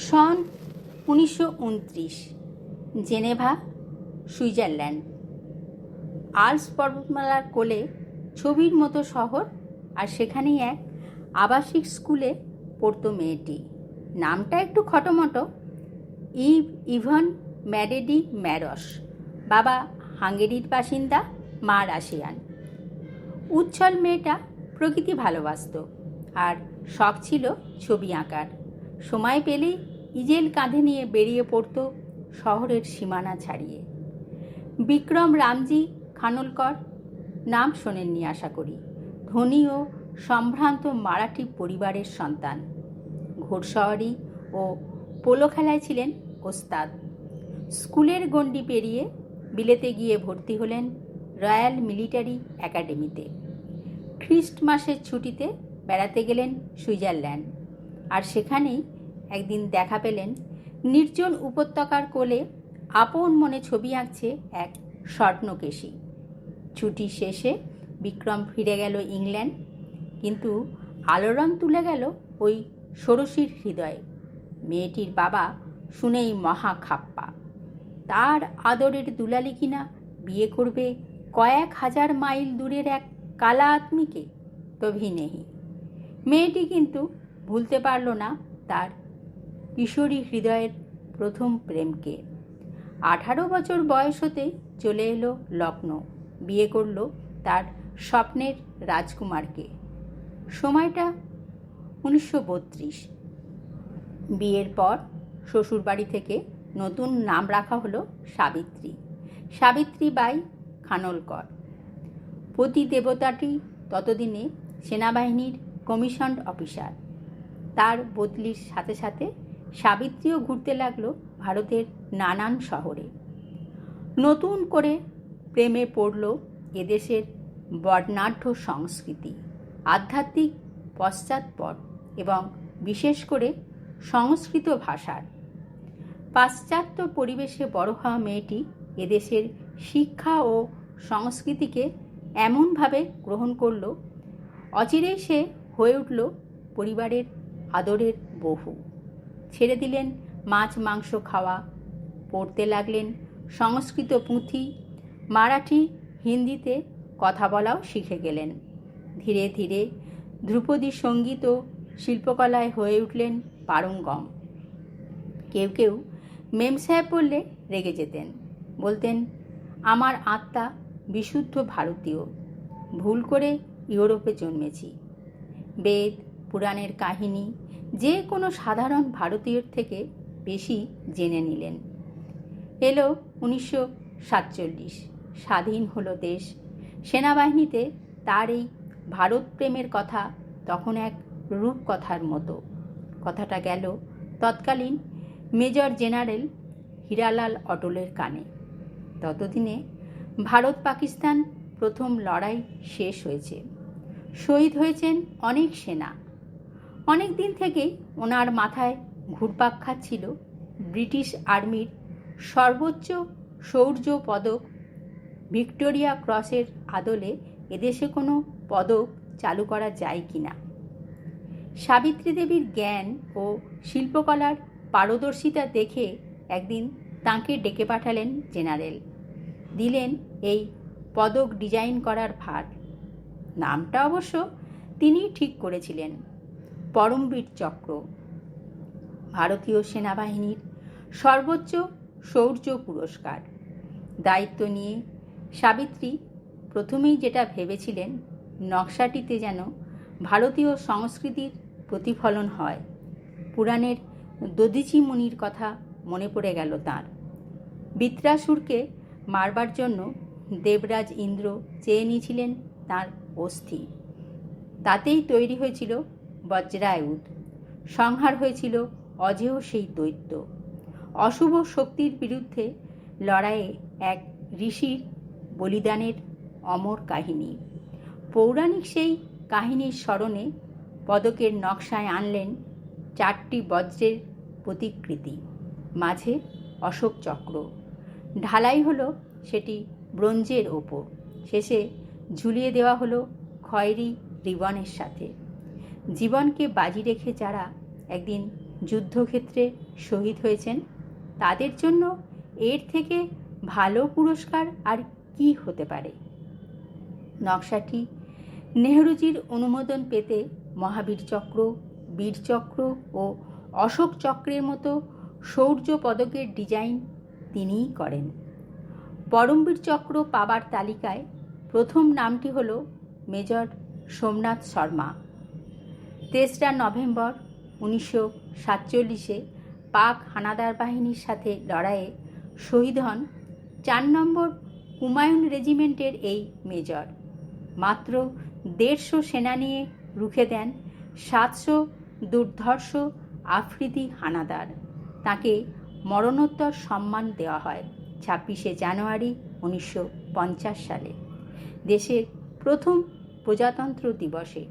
সন 1929, Geneva, Switzerland. Alps পর্বতমালার কোলে ছবির মতো শহর, আর সেখানেই এক আবাসিক স্কুলে পড়তো মেয়েটি। নামটা একটু খটোমটো, ইভন ম্যারেডি ম্যারস। বাবা হাঙ্গেরির বাসিন্দা, মা রাশিয়ান। উচ্ছল মেয়েটা প্রকৃতি ভালোবাসত, আর শখ ছিল ছবি আঁকার। সময় পেলেই ইজেল কাঁধে নিয়ে বেরিয়ে পড়তো শহরের সীমানা ছাড়িয়ে। বিক্রম রামজি খানোলকর নাম শোনেননি আশা করি। ধনী ও সম্ভ্রান্ত মারাঠি পরিবারের সন্তান। ঘোড়সওয়ারি ও পোলো খেলায় ছিলেন ওস্তাদ। স্কুলের গণ্ডি পেরিয়ে বিলেতে গিয়ে ভর্তি হলেন রয়্যাল মিলিটারি একাডেমিতে। খ্রিস্টমাসের ছুটিতে বেড়াতে গেলেন সুইজারল্যান্ড, আর সেখানেই একদিন দেখা পেলেন নির্জন উপত্যকার কোলে আপন মনে ছবি আঁকছে এক স্বর্ণকেশী। ছুটি শেষে বিক্রম ফিরে গেল ইংল্যান্ড, কিন্তু আলোড়ন তুলে গেল ওই ষোড়শীর হৃদয়ে। মেয়েটির বাবা শুনেই মহা খাপ্পা। তার আদরের দুলালি কিনা বিয়ে করবে কয়েক হাজার মাইল দূরের এক কালা আদমিকে, কভি নেহি। মেয়েটি কিন্তু ভুলতে পারল না তার কিশোরী হৃদয়ের প্রথম প্রেমকে। 18 বছর বয়স হতেই চলে এলো লখনৌ, বিয়ে করলো তার স্বপ্নের রাজকুমারকে। সময়টা 1932। বিয়ের পর শ্বশুরবাড়ি থেকে নতুন নাম রাখা হলো সাবিত্রী, সাবিত্রীবাই খানোলকর। পতি দেবতাটি ততদিনে সেনাবাহিনীর কমিশনড অফিসার। তার বদলির সাথে সাথে সাবিত্রীও ঘুরতে লাগলো ভারতের নানান শহরে। নতুন করে প্রেমে পড়ল এদেশের বর্ণাঢ্য সংস্কৃতি, আধ্যাত্মিক পশ্চাৎপদ এবং বিশেষ করে সংস্কৃত ভাষার। পাশ্চাত্য পরিবেশে বড় হওয়া মেয়েটি এদেশের শিক্ষা ও সংস্কৃতিকে এমনভাবে গ্রহণ করল, অচিরেই সে হয়ে উঠল পরিবারের আদরের বহু। ছেড়ে দিলেন মাছ মাংস খাওয়া, পড়তে লাগলেন সংস্কৃত পুঁথি, মারাঠি হিন্দিতে কথা বলাও শিখে গেলেন। ধীরে ধীরে ধ্রুপদী সঙ্গীত ও শিল্পকলায় হয়ে উঠলেন পারঙ্গম। কেউ কেউ মেম সাহেব বললে রেগে যেতেন, বলতেন আমার আত্মা বিশুদ্ধ ভারতীয়, ভুল করে ইউরোপে জন্মেছি। বেদ পুরাণের কাহিনী যে কোনো সাধারণ ভারতীয়র থেকে বেশি জেনে নিলেন। এলো 1947, স্বাধীন হলো দেশ। সেনাবাহিনীতে তার এই ভারত প্রেমের কথা তখন এক রূপকথার মতো। কথাটা গেল তৎকালীন মেজর জেনারেল হীরালাল অটলের কানে। ততদিনে ভারত পাকিস্তান প্রথম লড়াই শেষ হয়েছে, শহীদ হয়েছেন অনেক সেনা। অনেক দিন থেকেই ওনার মাথায় ঘুরপাক খাচ্ছিল ব্রিটিশ আর্মির সর্বোচ্চ শৌর্য পদক ভিক্টোরিয়া ক্রসের আদলে এদেশে কোনো পদক চালু করা যায় কিনা। সাবিত্রী দেবীর জ্ঞান ও শিল্পকলার পারদর্শিতা দেখে একদিন তাঁকে ডেকে পাঠালেন জেনারেল। দিলেন এই পদক ডিজাইন করার ভার। নামটা অবশ্য তিনি ঠিক করেছিলেন, পরমবীর চক্র। ভারতীয় সেনাবাহিনীর সর্বোচ্চ শৌর্য পুরস্কার। দায়িত্ব নিয়ে সাবিত্রী প্রথমেই যেটা ভেবেছিলেন, নকশাটিতে যেন ভারতীয় সংস্কৃতির প্রতিফলন হয়। পুরাণের দধিচি মুনির কথা মনে পড়ে গেল তাঁর। বৃত্রাসুরকে মারবার জন্য দেবরাজ ইন্দ্র চেয়ে নিয়েছিলেন তাঁর অস্থি। তাতেই তৈরি হয়েছিল বজ্রায়ুধ। সংহার হয়েছিল অজেয় সেই দৈত্য। অশুভ শক্তির বিরুদ্ধে লড়াইয়ে এক ঋষির বলিদানের অমর কাহিনী। পৌরাণিক সেই কাহিনীর স্মরণে পদকের নকশায় আনলেন 4টি বজ্রের প্রতিকৃতি, মাঝে অশোক চক্র। ঢালাই হলো সেটি ব্রোঞ্জের ওপর, শেষে ঝুলিয়ে দেওয়া হলো খয়েরি রিবনের সাথে। জীবনকে বাজি রেখে যারা একদিন যুদ্ধক্ষেত্রে শহীদ হয়েছেন, তাদের জন্য এর থেকে ভালো পুরস্কার আর কি হতে পারে। নকশাটি নেহরুজির অনুমোদন পেতে মহাবীর চক্র, বীর চক্র ও অশোক চক্রের মতো শৌর্য পদকের ডিজাইন তিনিই করেন। পরমবীর চক্র পাবার তালিকায় প্রথম নামটি হল মেজর সোমনাথ শর্মা। 3রা নভেম্বর 1947 পাক হানাদার বাহিনীর সাথে লড়াইয়ে শহীদ হন 4 নম্বর কুমায়ুন রেজিমেন্টের এই মেজর। মাত্র 150 সেনা নিয়ে রুখে দেন 700 দুর্ধর্ষ আফ্রিদি হানাদার। তাকে মরণোত্তর সম্মান দেওয়া হয় 26শে জানুয়ারি 1950 সালে, দেশের প্রথম প্রজাতন্ত্র দিবসে।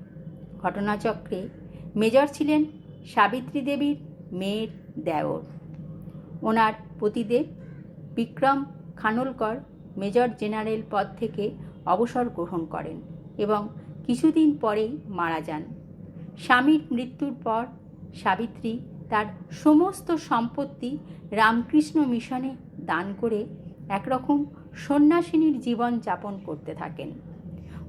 ঘটনাচক্রে মেজর ছিলেন সাবিত্রী দেবীর মেয়ের দেওর। ওনার পতিদেব বিক্রম খানোলকর মেজর জেনারেল পদ থেকে অবসর গ্রহণ করেন এবং কিছুদিন পরেই মারা যান। স্বামীর মৃত্যুর পর সাবিত্রী তার সমস্ত সম্পত্তি রামকৃষ্ণ মিশনে দান করে একরকম সন্ন্যাসিনীর জীবন যাপন করতে থাকেন।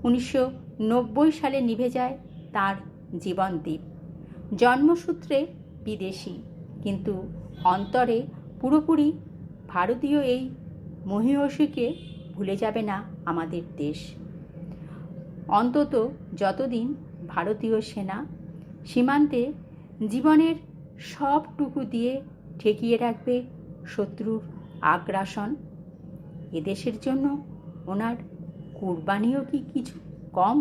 1990 সালে নিভে যায় তার জীবনদীপ। জন্মসূত্রে বিদেশি, কিন্তু অন্তরে পুরোপুরি ভারতীয় এই মহীয়সীকে ভুলে যাবে না আমাদের দেশ। অন্তত যতদিন ভারতীয় সেনা সীমান্তে জীবনের সবটুকু দিয়ে ঠেকিয়ে রাখবে শত্রুর আগ্রাসন, এদেশের জন্য ওনার কুরবানিও কি কিছু কম?